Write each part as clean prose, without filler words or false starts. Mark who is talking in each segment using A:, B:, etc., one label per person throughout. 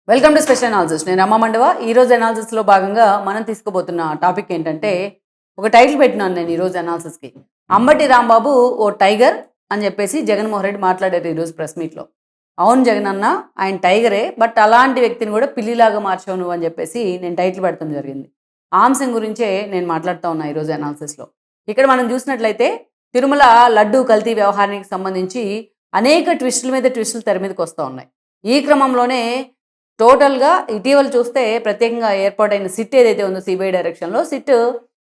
A: Welcome to special analysis. నేను అమ్మ మండవ. ఈరోజు అనాలిసిస్లో భాగంగా మనం తీసుకోబోతున్న టాపిక్ ఏంటంటే, ఒక టైటిల్ పెట్టినాను నేను ఈరోజు అనాలిసిస్కి. అంబటి రాంబాబు ఓ టైగర్ అని చెప్పేసి జగన్మోహన్ రెడ్డి మాట్లాడారు ఈరోజు ప్రెస్ మీట్లో. అవును జగన్ అన్న, ఆయన టైగరే, బట్ అలాంటి వ్యక్తిని కూడా పిల్లిలాగా మార్చావు నువ్వు అని చెప్పేసి నేను టైటిల్ పెడతాం జరిగింది. ఆ అంశం గురించే నేను మాట్లాడుతూ ఉన్నా ఈరోజు అనాలిసిస్లో. ఇక్కడ మనం చూసినట్లయితే తిరుమల లడ్డూ కల్తీ వ్యవహారానికి సంబంధించి అనేక ట్విస్టుల మీద ట్విస్టులు తెర మీదకి వస్తూ ఉన్నాయి. ఈ క్రమంలోనే టోటల్‌గా ఇటీవల చూస్తే ప్రత్యేకంగా ఏర్పాటైన సిట్ ఏదైతే ఉందో సీబీఐ డైరెక్షన్‌లో సిట్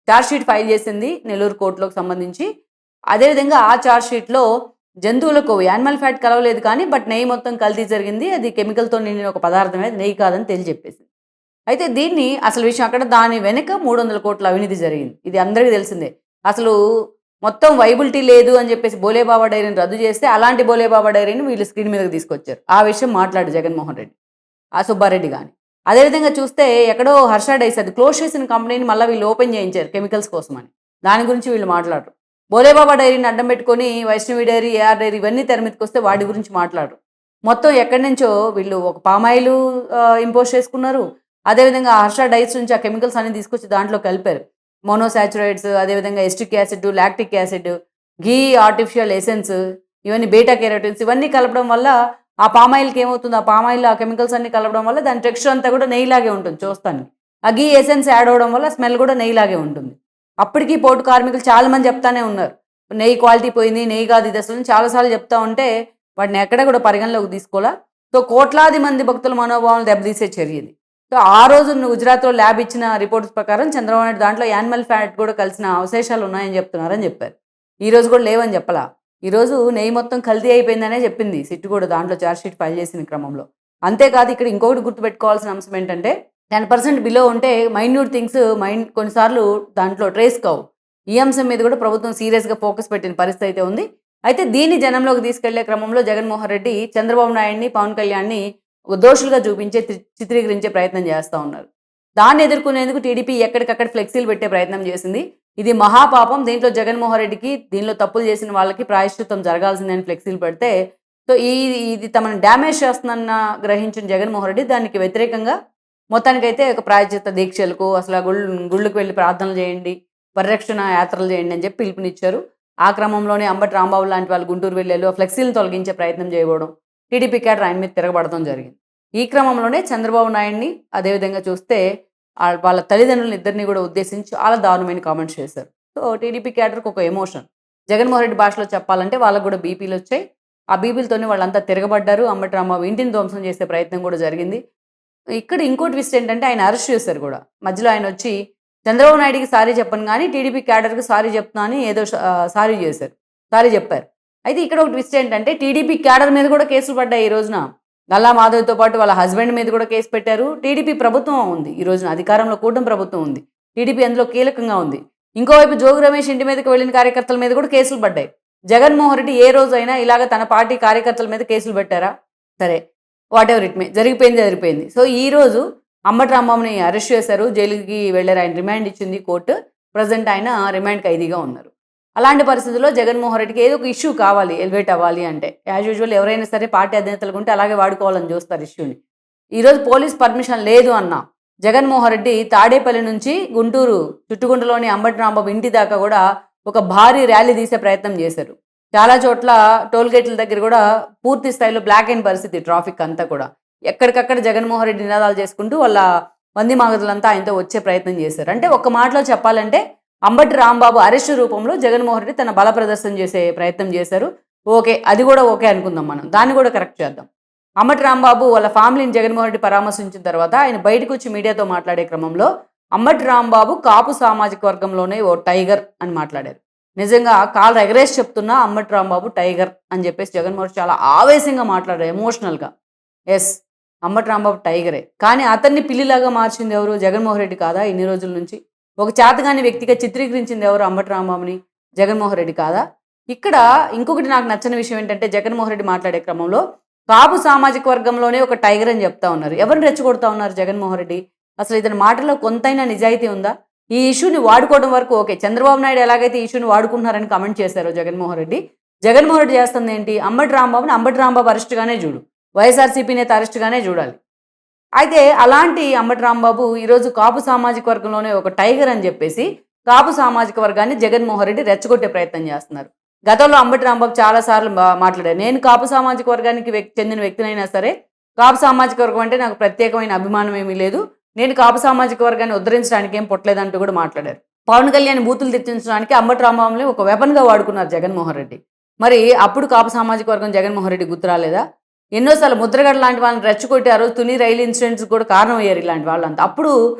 A: చార్జ్‌షీట్ ఫైల్ చేసింది నెల్లూరు కోర్టులోకి సంబంధించి. అదేవిధంగా ఆ చార్జ్‌షీట్‌లో జంతువులకు యానిమల్ ఫ్యాట్ కలవలేదు కానీ బట్ నెయ్యి మొత్తం కల్తీ జరిగింది. అది కెమికల్‌తో నిండిన ఒక పదార్థమే, అది నెయ్యి కాదని తేల్చెప్పేసింది. అయితే దీన్ని అసలు విషయం అక్కడ దాని వెనుక 300 కోట్ల అవినీతి జరిగింది. ఇది అందరికీ తెలిసిందే. అసలు మొత్తం వైబిలిటీ లేదు అని చెప్పేసి బోలేబాబా డైరీని రద్దు చేస్తే అలాంటి బోలేబాబా డైరీని వీళ్ళు స్క్రీన్ మీదకి తీసుకొచ్చారు. ఆ విషయం మాట్లాడు జగన్మోహన్ రెడ్డి. ఆ సుబ్బారెడ్డి గాని. అదేవిధంగా చూస్తే ఎక్కడో హర్ష డైస్ అది క్లోజ్ చేసిన కంపెనీని మళ్ళీ వీళ్ళు ఓపెన్ చేయించారు కెమికల్స్ కోసమని. దాని గురించి వీళ్ళు మాట్లాడరు. బోలేబాబా డైరీని అడ్డం పెట్టుకొని వైష్ణవి డైరీ, ఏఆర్ డైరీ ఇవన్నీ తెర మీదకొస్తే వాటి గురించి మాట్లాడరు. మొత్తం ఎక్కడి నుంచో వీళ్ళు ఒక పామాయిల్ ఇంపోజ్ చేసుకున్నారు. అదేవిధంగా హర్ష డైస్ నుంచి ఆ కెమికల్స్ అన్ని తీసుకొచ్చి దాంట్లో కలిపారు. మోనోసాచురైడ్స్, అదేవిధంగా ఎస్టిక్ యాసిడ్, లాక్టిక్ యాసిడ్, ఘీ, ఆర్టిఫిషియల్ ఎసెన్స్, ఇవన్నీ బీటా కెరోటిన్స్ ఇవన్నీ కలపడం వల్ల ఆ పామాయిల్కి ఏమవుతుంది, ఆ పామాయిల్ ఆ కెమికల్స్ అన్ని కలపడం వల్ల దాని టెక్స్చర్ అంతా కూడా నెయ్యిలాగే ఉంటుంది చూస్తానికి. ఆ ఘీ ఎసెన్స్ యాడ్ అవ్వడం వల్ల స్మెల్ కూడా నెయ్యిలాగే ఉంటుంది. అప్పటికీ పోటు కార్మికులు చాలామంది చెప్తానే ఉన్నారు, నెయ్యి క్వాలిటీ పోయింది, నెయ్యి కాదు ఇది అసలు చాలాసార్లు చెప్తా ఉంటే వాటిని ఎక్కడ కూడా పరిగణలోకి తీసుకోవాలా. సో కోట్లాది మంది భక్తుల మనోభావాలను దెబ్బతీసే చర్య ఇది. సో ఆ రోజు గుజరాత్లో ల్యాబ్ ఇచ్చిన రిపోర్ట్స్ ప్రకారం చంద్రబాబు నాయుడు దాంట్లో యానిమల్ ఫ్యాట్ కూడా కలిసిన అవశేషాలు ఉన్నాయని చెప్తున్నారని చెప్పారు. ఈ రోజు కూడా లేవని చెప్పలా. ఈరోజు నెయ్యి మొత్తం కల్తీ అయిపోయిందనే చెప్పింది సిట్ కూడా దాంట్లో చార్జ్షీట్ ఫైల్ చేసిన క్రమంలో. అంతేకాదు ఇక్కడ ఇంకొకటి గుర్తుపెట్టుకోవాల్సిన అంశం ఏంటంటే 10% బిలో ఉంటే మైన్యూట్ థింగ్స్ కొన్నిసార్లు దాంట్లో ట్రేస్ కావు. ఈ అంశం మీద కూడా ప్రభుత్వం సీరియస్గా ఫోకస్ పెట్టిన పరిస్థితి అయితే ఉంది. అయితే దీన్ని జనంలోకి తీసుకెళ్లే క్రమంలో జగన్మోహన్ రెడ్డి చంద్రబాబు నాయుడిని, పవన్ కళ్యాణ్ని ఒక దోషులుగా చూపించే చిత్రీకరించే ప్రయత్నం చేస్తూ ఉన్నారు. దాన్ని ఎదుర్కొనేందుకు టీడీపీ ఎక్కడికక్కడ ఫ్లెక్సీలు పెట్టే ప్రయత్నం చేసింది. ఇది మహాపాపం, దీంట్లో జగన్మోహన్ రెడ్డికి దీనిలో తప్పులు చేసిన వాళ్ళకి ప్రాయశ్చిత్తం జరగాల్సిందని ఫ్లెక్సీలు పెడితే సో ఇది తమను డ్యామేజ్ చేస్తుందన్న గ్రహించిన జగన్మోహన్ రెడ్డి దానికి వ్యతిరేకంగా మొత్తానికైతే ఒక ప్రాయశ్చిత్త దీక్షలకు అసలు గుళ్ళకు వెళ్ళి ప్రార్థనలు చేయండి, పరిరక్షణ యాత్రలు చేయండి అని చెప్పి పిలుపునిచ్చారు. ఆ క్రమంలోనే అంబటి రాంబాబు లాంటి వాళ్ళు గుంటూరు వెళ్ళారు, ఆ ఫ్లెక్సీలను తొలగించే ప్రయత్నం చేయబోవడం, టీడీపీ క్యాడర్ ఆయన మీద తిరగబడడం జరిగింది. ఈ క్రమంలోనే చంద్రబాబు నాయుడిని అదేవిధంగా చూస్తే వాళ్ళ తల్లిదండ్రులను ఇద్దరిని కూడా ఉద్దేశించి చాలా దారుణమైన కామెంట్స్ చేశారు. సో టీడీపీ క్యాడర్కి ఒక ఎమోషన్. జగన్మోహన్ రెడ్డి భాషలో చెప్పాలంటే వాళ్ళకు కూడా బీపీలు వచ్చాయి. ఆ బీపీలతోనే వాళ్ళంతా తిరగబడ్డారు. అంబటి రాంబాబు ఇంటిని ధ్వంసం చేసే ప్రయత్నం కూడా జరిగింది. ఇక్కడ ఇంకో ట్విస్ట్ ఏంటంటే ఆయన అరెస్ట్ చేశారు కూడా. మధ్యలో ఆయన వచ్చి చంద్రబాబు నాయుడికి సారీ చెప్పను కానీ టీడీపీ క్యాడర్కి సారీ చెప్తున్నా అని ఏదో సారీ చేశారు, సారీ చెప్పారు. అయితే ఇక్కడ ఒక ట్విస్ట్ ఏంటంటే టీడీపీ క్యాడర్ మీద కూడా కేసులు పడ్డాయి ఈ రోజున. గల్లా మాధవ్తో పాటు వాళ్ళ హస్బెండ్ మీద కూడా కేసు పెట్టారు. టీడీపీ ప్రభుత్వం ఉంది ఈ రోజున, అధికారంలో కూటమి ప్రభుత్వం ఉంది. టీడీపీ అందులో కీలకంగా ఉంది. ఇంకోవైపు జోగి రమేష్ ఇంటి మీదకి వెళ్ళిన కార్యకర్తల మీద కూడా కేసులు పడ్డాయి. జగన్మోహన్ రెడ్డి ఏ రోజైనా ఇలాగ తన పార్టీ కార్యకర్తల మీద కేసులు పెట్టారా? సరే, వాట్ ఎవర్ ఇట్ మే, జరిగిపోయింది. సో ఈ రోజు అంబటి రాంబాబుని అరెస్ట్ చేశారు, జైలుకి వెళ్ళారు, ఆయన రిమాండ్ ఇచ్చింది కోర్టు. ప్రజెంట్ ఆయన రిమాండ్ ఖైదీగా ఉన్నారు. అలాంటి పరిస్థితుల్లో జగన్మోహన్ రెడ్డికి ఏదో ఒక ఇష్యూ కావాలి ఎలివేట్ అవ్వాలి అంటే. యాజ్ యూజువల్ ఎవరైనా సరే పార్టీ అధినేతలకు ఉంటే అలాగే వాడుకోవాలని చూస్తారు ఇష్యూని. ఈరోజు పోలీస్ పర్మిషన్ లేదు అన్నా జగన్మోహన్ రెడ్డి తాడేపల్లి నుంచి గుంటూరు చుట్టుగుంటలోని అంబటి రాంబాబు ఇంటి దాకా కూడా ఒక భారీ ర్యాలీ తీసే ప్రయత్నం చేశారు. చాలా చోట్ల టోల్గేట్ల దగ్గర కూడా పూర్తి స్థాయిలో బ్లాక్ అయిన పరిస్థితి, ట్రాఫిక్ అంతా కూడా. ఎక్కడికక్కడ జగన్మోహన్ రెడ్డి నినాదాలు చేసుకుంటూ వాళ్ళ మంది మాగదులంతా ఆయనతో వచ్చే ప్రయత్నం చేశారు. అంటే ఒక్క మాటలో చెప్పాలంటే అంబటి రాంబాబు అరెస్టు రూపంలో జగన్మోహన్ రెడ్డి తన బల ప్రదర్శన చేసే ప్రయత్నం చేశారు. ఓకే, అది కూడా ఓకే అనుకుందాం మనం, దాన్ని కూడా కరెక్ట్ చేద్దాం. అంబటి రాంబాబు వాళ్ళ ఫ్యామిలీని జగన్మోహన్ రెడ్డి పరామర్శించిన తర్వాత ఆయన బయటకు వచ్చి మీడియాతో మాట్లాడే క్రమంలో అంబటి రాంబాబు కాపు సామాజిక వర్గంలోనే ఓ టైగర్ అని మాట్లాడారు. నిజంగా కాళ్ళు ఎగరేసి చెప్తున్నా అంబటి రాంబాబు టైగర్ అని చెప్పేసి జగన్మోహన్ రెడ్డి చాలా ఆవేశంగా మాట్లాడారు, ఎమోషనల్గా. ఎస్, అంబటి రాంబాబు టైగరే, కానీ అతన్ని పిల్లిలాగా మార్చింది ఎవరు? జగన్మోహన్ రెడ్డి కాదా? ఇన్ని రోజుల నుంచి ఒక చేతగాని వ్యక్తిగా చిత్రీకరించింది ఎవరు? అంబటి రాంబాబుని, జగన్మోహన్ రెడ్డి కాదా? ఇక్కడ ఇంకొకటి నాకు నచ్చని విషయం ఏంటంటే జగన్మోహన్ రెడ్డి మాట్లాడే క్రమంలో కాపు సామాజిక వర్గంలోనే ఒక టైగర్ అని చెప్తా ఉన్నారు. ఎవరిని రెచ్చగొడతా ఉన్నారు జగన్మోహన్ రెడ్డి? అసలు ఇతని మాటలో కొంతైనా నిజాయితీ ఉందా? ఈ ఇష్యూని వాడుకోవడం వరకు ఓకే, చంద్రబాబు నాయుడు ఎలాగైతే ఈ ఇష్యూని వాడుకుంటున్నారని కమెంట్ చేశారో జగన్మోహన్ రెడ్డి చేస్తుంది ఏంటి? అంబటి రాంబాబుని అంబటి రాంబాబు అరెస్ట్గానే చూడు, వైఎస్ఆర్సీపీ నేత అరెస్ట్గానే చూడాలి. అయితే అలాంటి అంబటి రాంబాబు ఈరోజు కాపు సామాజిక వర్గంలోనే ఒక టైగర్ అని చెప్పేసి కాపు సామాజిక వర్గాన్ని జగన్మోహన్ రెడ్డి రెచ్చగొట్టే ప్రయత్నం చేస్తున్నారు. గతంలో అంబటి రాంబాబు చాలాసార్లు మాట్లాడారు. నేను కాపు సామాజిక వర్గానికి చెందిన వ్యక్తినైనా సరే కాపు సామాజిక వర్గం అంటే నాకు ప్రత్యేకమైన అభిమానం ఏమీ లేదు. నేను కాపు సామాజిక వర్గాన్ని ఉద్ధరించడానికి ఏం పుట్టలేదంటూ కూడా మాట్లాడారు. పవన్ కళ్యాణ్ బూతులు తెచ్చించడానికి అంబటి రాంబాబుని ఒక వెపన్గా వాడుకున్నారు జగన్మోహన్ రెడ్డి. మరి అప్పుడు కాపు సామాజిక వర్గం జగన్మోహన్ రెడ్డి గుర్తు రాలేదా? ఎన్నోసార్లు ముద్రగడ లాంటి వాళ్ళని రెచ్చగొట్టి ఆ రోజు తుని రైలు ఇన్సిడెంట్స్ కూడా కారణం అయ్యారు ఇలాంటి వాళ్ళంతా. అప్పుడు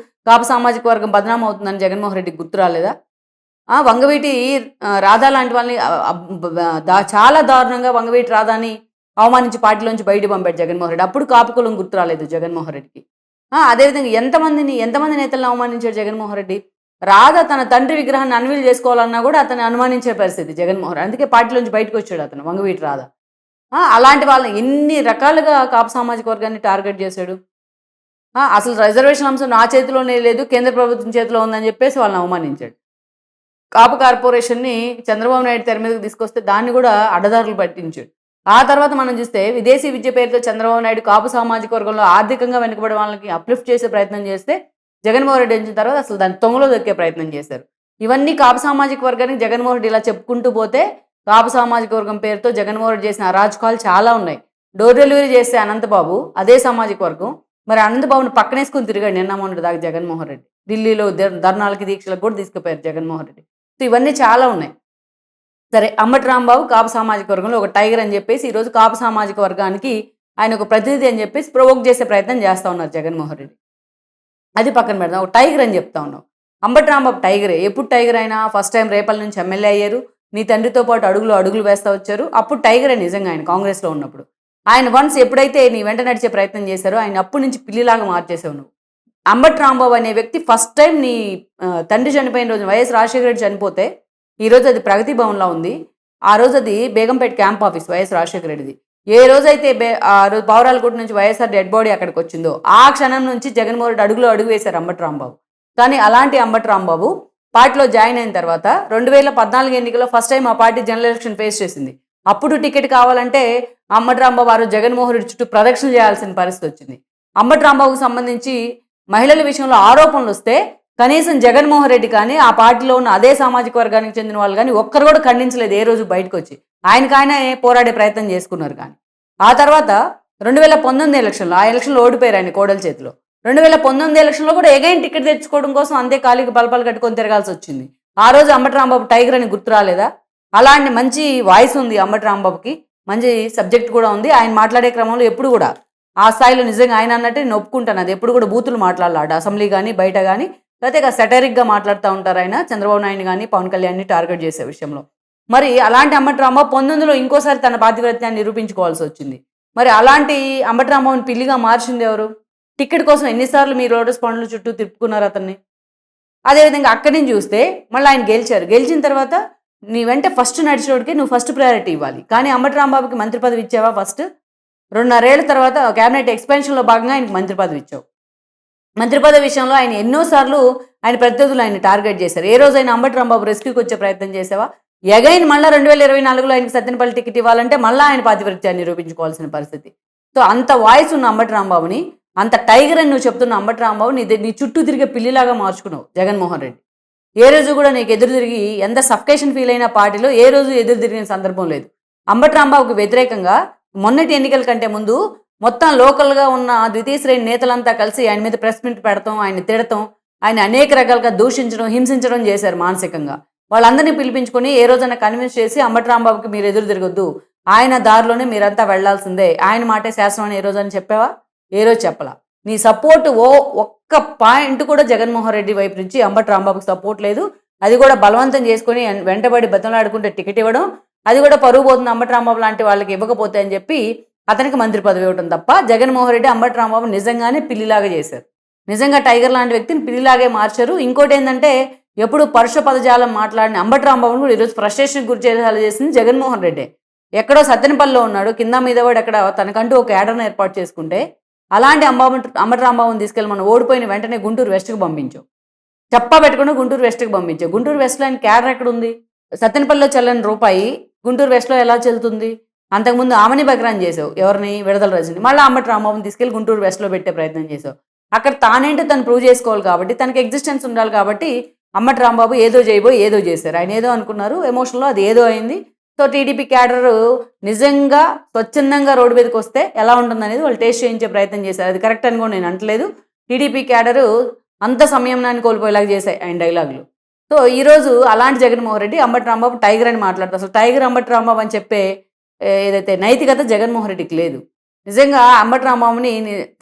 A: కాపు సామాజిక వర్గం బదనాం అవుతుందని జగన్మోహన్ రెడ్డికి గుర్తు రాలేదా? వంగవీటి రాధా లాంటి వాళ్ళని చాలా దారుణంగా వంగవీటి రాధాని అవమానించి పార్టీలోంచి బయట పంపాడు జగన్మోహన్ రెడ్డి. అప్పుడు కాపు కులం గుర్తు రాలేదు జగన్మోహన్ రెడ్డికి. అదేవిధంగా ఎంతమంది నేతలను అవమానించాడు జగన్మోహన్ రెడ్డి. రాధ తన తండ్రి విగ్రహాన్ని అన్వీల్ చేసుకోవాలన్నా కూడా అతన్ని అనుమానించే పరిస్థితి జగన్మోహన్ రెడ్డి. అందుకే పార్టీలోంచి బయటకు వచ్చాడు అతను వంగవీటి రాధ. అలాంటి వాళ్ళని ఎన్ని రకాలుగా కాపు సామాజిక వర్గాన్ని టార్గెట్ చేశాడు. అసలు రిజర్వేషన్ అంశం నా చేతిలోనే లేదు, కేంద్ర ప్రభుత్వం చేతిలో ఉందని చెప్పేసి వాళ్ళని అవమానించాడు. కాపు కార్పొరేషన్ని చంద్రబాబు నాయుడు తెర మీదకి తీసుకొస్తే దాన్ని కూడా అడ్డదారులు పట్టించాడు. ఆ తర్వాత మనం చూస్తే విదేశీ విద్య పేరుతో చంద్రబాబు నాయుడు కాపు సామాజిక వర్గంలో ఆర్థికంగా వెనుకబడే వాళ్ళకి అప్లిఫ్ట్ చేసే ప్రయత్నం చేస్తే జగన్మోహన్ రెడ్డి వచ్చిన తర్వాత అసలు దాన్ని తొంగలో దొక్కే ప్రయత్నం చేశారు. ఇవన్నీ కాపు సామాజిక వర్గానికి జగన్మోహన్ రెడ్డి ఇలా చెప్పుకుంటూ పోతే కాపు సామాజిక వర్గం పేరుతో జగన్మోహన్ రెడ్డి చేసిన అరాచకాలు చాలా ఉన్నాయి. డోర్ డెలివరీ చేస్తే అనంతబాబు అదే సామాజిక వర్గం. మరి అనంతబాబుని పక్కనేసుకుని తిరిగాడు నిన్న మొన్నటి దాకా జగన్మోహన్ రెడ్డి. ఢిల్లీలో ధర్నాలకి దీక్షలకు కూడా తీసుకుపోయారు జగన్మోహన్ రెడ్డి. సో ఇవన్నీ చాలా ఉన్నాయి. సరే, అంబటి రాంబాబు కాపు సామాజిక వర్గంలో ఒక టైగర్ అని చెప్పేసి ఈరోజు కాపు సామాజిక వర్గానికి ఆయన ఒక ప్రతినిధి అని చెప్పేసి ప్రొవోక్ చేసే ప్రయత్నం చేస్తూ ఉన్నారు జగన్మోహన్ రెడ్డి. అది పక్కన పెడదాం, ఒక టైగర్ అని చెప్తా ఉన్నాం. అంబటి రాంబాబు టైగరే. ఎప్పుడు టైగర్ అయినా ఫస్ట్ టైం రేపల్ నుంచి ఎమ్మెల్యే అయ్యారు. నీ తండ్రితో పాటు అడుగులు వేస్తూ వచ్చారు. అప్పుడు టైగరే నిజంగా ఆయన కాంగ్రెస్లో ఉన్నప్పుడు. ఆయన వన్స్ ఎప్పుడైతే నీ వెంట నడిచే ప్రయత్నం చేశారో ఆయన అప్పటి నుంచి పిల్లిలాగా మార్చేసావు నువ్వు. అంబటి రాంబాబు అనే వ్యక్తి ఫస్ట్ టైం నీ తండ్రి చనిపోయిన రోజు వైఎస్ రాజశేఖర రెడ్డి చనిపోతే ఈరోజు అది ప్రగతి భవన్లో ఉంది. ఆ రోజు అది బేగంపేట క్యాంప్ ఆఫీస్ వైఎస్ రాజశేఖర రెడ్డిది. ఏ రోజైతే ఆ రోజు పౌరాలకోట నుంచి వైఎస్ఆర్ డెడ్ బాడీ అక్కడికి వచ్చిందో ఆ క్షణం నుంచి జగన్మోహన్ రెడ్డి అడుగు వేశారు అంబటి రాంబాబు. కానీ అలాంటి అంబటి రాంబాబు పార్టీలో జాయిన్ అయిన తర్వాత 2014 ఎన్నికల్లో ఫస్ట్ టైం ఆ పార్టీ జనరల్ ఎలక్షన్ ఫేస్ చేసింది. అప్పుడు టికెట్ కావాలంటే అంబటి రాంబాబు ఆ రోజు జగన్మోహన్ రెడ్డి చుట్టూ ప్రదక్షిణ చేయాల్సిన పరిస్థితి వచ్చింది. అంబటి రాంబాబుకు సంబంధించి మహిళల విషయంలో ఆరోపణలు వస్తే కనీసం జగన్మోహన్ రెడ్డి కానీ ఆ పార్టీలో ఉన్న అదే సామాజిక వర్గానికి చెందిన వాళ్ళు కానీ ఒక్కరు కూడా ఖండించలేదు ఏ రోజు బయటకు వచ్చి. ఆయనకాయనే పోరాడే ప్రయత్నం చేసుకున్నారు. కానీ ఆ తర్వాత 2019 ఎలక్షన్లో ఆ ఎలక్షన్లో ఓడిపోయారు ఆయన కోడల చేతిలో. 2019 ఎలక్షన్లో కూడా ఎగైన్ టికెట్ తెచ్చుకోవడం కోసం అంతే ఖాళీకి బలపాలు కట్టుకొని తిరగాల్సి వచ్చింది. ఆ రోజు అంబటి రాంబాబు టైగర్ అని గుర్తు రాలేదా? అలాంటి మంచి వాయిస్ ఉంది అంబటి రాంబాబుకి, మంచి సబ్జెక్ట్ కూడా ఉంది. ఆయన మాట్లాడే క్రమంలో ఎప్పుడు కూడా ఆ స్థాయిలో నిజంగా ఆయన అన్నట్టే నేను ఒప్పుకుంటాను. అది ఎప్పుడు కూడా బూతులు మాట్లాడాలి అసెంబ్లీ కానీ బయట కానీ, లేకపోతే సెటరిక్గా మాట్లాడుతూ ఉంటారు ఆయన చంద్రబాబు నాయుడు కానీ పవన్ కళ్యాణ్ని టార్గెట్ చేసే విషయంలో. మరి అలాంటి అంబటి రాంబాబు 19లో ఇంకోసారి తన పాతివ్రత్యాన్ని నిరూపించుకోవాల్సి వచ్చింది. మరి అలాంటి అంబటి రాంబాబుని పిల్లిగా మార్చింది ఎవరు? టికెట్ కోసం ఎన్నిసార్లు మీ లోటస్ పాండ్ల చుట్టూ తిప్పుకున్నారు అతన్ని. అదేవిధంగా అక్కడి నుంచి చూస్తే మళ్ళీ ఆయన గెలిచారు. గెలిచిన తర్వాత నీ వెంట ఫస్ట్ నడిచినోడికి నువ్వు ఫస్ట్ ప్రయారిటీ ఇవ్వాలి. కానీ అంబటి రాంబాబుకి మంత్రి పదవి ఇచ్చావా? ఫస్ట్ 2.5 ఏళ్ల తర్వాత క్యాబినెట్ ఎక్స్పెన్షన్లో భాగంగా ఆయనకు మంత్రి పదవి ఇచ్చావు. మంత్రి పదవి విషయంలో ఆయన ఎన్నోసార్లు ఆయన ప్రత్యర్థులు ఆయన టార్గెట్ చేశారు. ఏ రోజైనా అంబటి రాంబాబు రెస్క్యూకి వచ్చే ప్రయత్నం చేసావా? ఎగైన్ మళ్ళీ 2024లో ఆయనకి సత్తెనపల్లి టికెట్ ఇవ్వాలంటే మళ్ళీ ఆయన పాతివ్రత్యాన్ని నిరూపించుకోవాల్సిన పరిస్థితి. సో అంత వాయిస్ ఉన్న అంబటి రాంబాబుని, అంత టైగర్ అని నువ్వు చెప్తున్న అంబటి రాంబాబు నీ చుట్టూ తిరిగే పిల్లిలాగా మార్చుకున్నావు జగన్మోహన్ రెడ్డి. ఏ రోజు కూడా నీకు ఎదురు తిరిగి ఎంత సఫికేషన్ ఫీల్ అయిన పార్టీలో ఏ రోజు ఎదురు తిరిగిన సందర్భం లేదు. అంబటి రాంబాబుకి వ్యతిరేకంగా మొన్నటి ఎన్నికల కంటే ముందు మొత్తం లోకల్గా ఉన్న ద్వితీయ శ్రేణి నేతలంతా కలిసి ఆయన మీద ప్రెస్ మీట్ పెడతాం, ఆయన తిడతాం, ఆయన అనేక రకాలుగా దూషించడం, హింసించడం చేశారు మానసికంగా. వాళ్ళందరినీ పిలిపించుకొని ఏ రోజైనా కన్విన్స్ చేసి అంబటి రాంబాబుకి మీరు ఎదురు తిరగొద్దు, ఆయన దారిలోనే మీరంతా వెళ్లాల్సిందే, ఆయన మాటే శాసనం అని ఏ రోజని చెప్పావా? ఏ రోజు చెప్పలా. నీ సపోర్ట్ ఒక్క పాయింట్ కూడా జగన్మోహన్ రెడ్డి వైపు నుంచి అంబటి రాంబాబుకి సపోర్ట్ లేదు. అది కూడా బలవంతం చేసుకొని వెంటబడి బతంలాడుకుంటే టికెట్ ఇవ్వడం, అది కూడా పరుగు పోతుంది అంబటి రాంబాబు లాంటి వాళ్ళకి ఇవ్వకపోతే అని చెప్పి అతనికి మంత్రి పదవి ఇవ్వడం తప్ప జగన్మోహన్ రెడ్డి అంబటి రాంబాబు నిజంగానే పిల్లిలాగా చేశారు. నిజంగా టైగర్ లాంటి వ్యక్తిని పిల్లిలాగే మార్చారు. ఇంకోటి ఏంటంటే ఎప్పుడు పరుష పదజాలం మాట్లాడిన అంబటి రాంబాబును కూడా ఈరోజు ఫ్రస్ట్రేషన్ గురి చేసేసింది జగన్మోహన్ రెడ్డి. ఎక్కడో సత్తెనపల్లిలో ఉన్నాడు, కింద మీద కూడా ఎక్కడ తనకంటూ ఒక క్యాడర్ను ఏర్పాటు చేసుకుంటే అలాంటి అంబటి రాంబాబుని తీసుకెళ్ళి మనం ఓడిపోయిన వెంటనే గుంటూరు వెస్ట్కి పంపించాం. చెప్పా పెట్టుకుని గుంటూరు వెస్ట్కి పంపించాం. గుంటూరు వెస్ట్లో ఆయన క్యాడర్ ఎక్కడ ఉంది? సత్తెనపల్లిలో చెల్లని రూపాయి గుంటూరు వెస్ట్లో ఎలా చెల్లుతుంది? అంతకుముందు ఆమెని బకరాన్ చేసావు, ఎవరిని, విడుదల రజని. మళ్ళీ అంబటి రాంబాబుని తీసుకెళ్లి గుంటూరు వెస్ట్లో పెట్టే ప్రయత్నం చేసావు. అక్కడ తానేంటో తను ప్రూవ్ చేసుకోవాలి కాబట్టి, తనకి ఎగ్జిస్టెన్స్ ఉండాలి కాబట్టి అంబటి రాంబాబు ఏదో చేయబోయి ఏదో చేశారు. ఆయన ఏదో అనుకున్నారు, ఎమోషన్లో అది ఏదో అయింది. సో టీడీపీ క్యాడర్ నిజంగా స్వచ్ఛందంగా రోడ్డు మీదకి వస్తే ఎలా ఉంటుందనేది వాళ్ళు టేస్ట్ చేయించే ప్రయత్నం చేశారు. అది కరెక్ట్ అని కూడా నేను అంటలేదు. టీడీపీ క్యాడరు అంత సంయమనాన్ని కోల్పోయేలాగా చేశాయి ఆయన డైలాగులు. సో ఈరోజు అలాంటి జగన్మోహన్ రెడ్డి అంబటి రాంబాబు టైగర్ అని మాట్లాడతారు. అసలు టైగర్ అంబటి రాంబాబు అని చెప్పే ఏదైతే నైతికత జగన్మోహన్ రెడ్డికి లేదు. నిజంగా అంబటి రాంబాబుని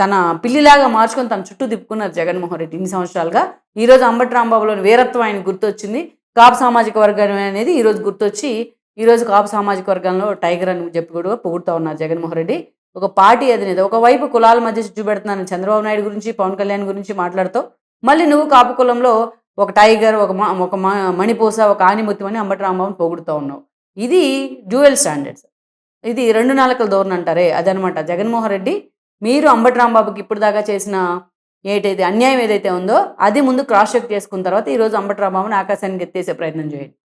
A: తన పిల్లిలాగా మార్చుకొని తన చుట్టూ తిప్పుకున్నారు జగన్మోహన్ రెడ్డి ఇన్ని సంవత్సరాలుగా. ఈరోజు అంబటి రాంబాబులోని వీరత్వం ఆయన గుర్తొచ్చింది. కాపు సామాజిక వర్గం అనేది ఈరోజు గుర్తొచ్చి ఈరోజు కాపు సామాజిక వర్గంలో టైగర్ అని చెప్పి కూడా పొగుడుతూ ఉన్నారు జగన్మోహన్ రెడ్డి. ఒక పార్టీ అధినేత ఒకవైపు కులాల మధ్య చిచ్చు పెడుతున్నాను చంద్రబాబు నాయుడు గురించి, పవన్ కళ్యాణ్ గురించి మాట్లాడుతావు, మళ్ళీ నువ్వు కాపు కులంలో ఒక టైగర్, ఒక మణిపూస, ఒక ఆనిముత్యం అని అంబటి రాంబాబుని పొగుడుతూ ఉన్నావు. ఇది డ్యూయల్ స్టాండర్డ్స్. ఇది 2 నాలుకల ధోరణి అంటారే అదనమాట. జగన్మోహన్ రెడ్డి మీరు అంబటి రాంబాబుకి ఇప్పుడు దాకా చేసిన అన్యాయం ఏదైతే ఉందో అది ముందు క్రాస్ చెక్ చేసుకున్న తర్వాత ఈరోజు అంబటి రాంబాబుని ఆకాశానికి ఎత్తేసే ప్రయత్నం చేయండి.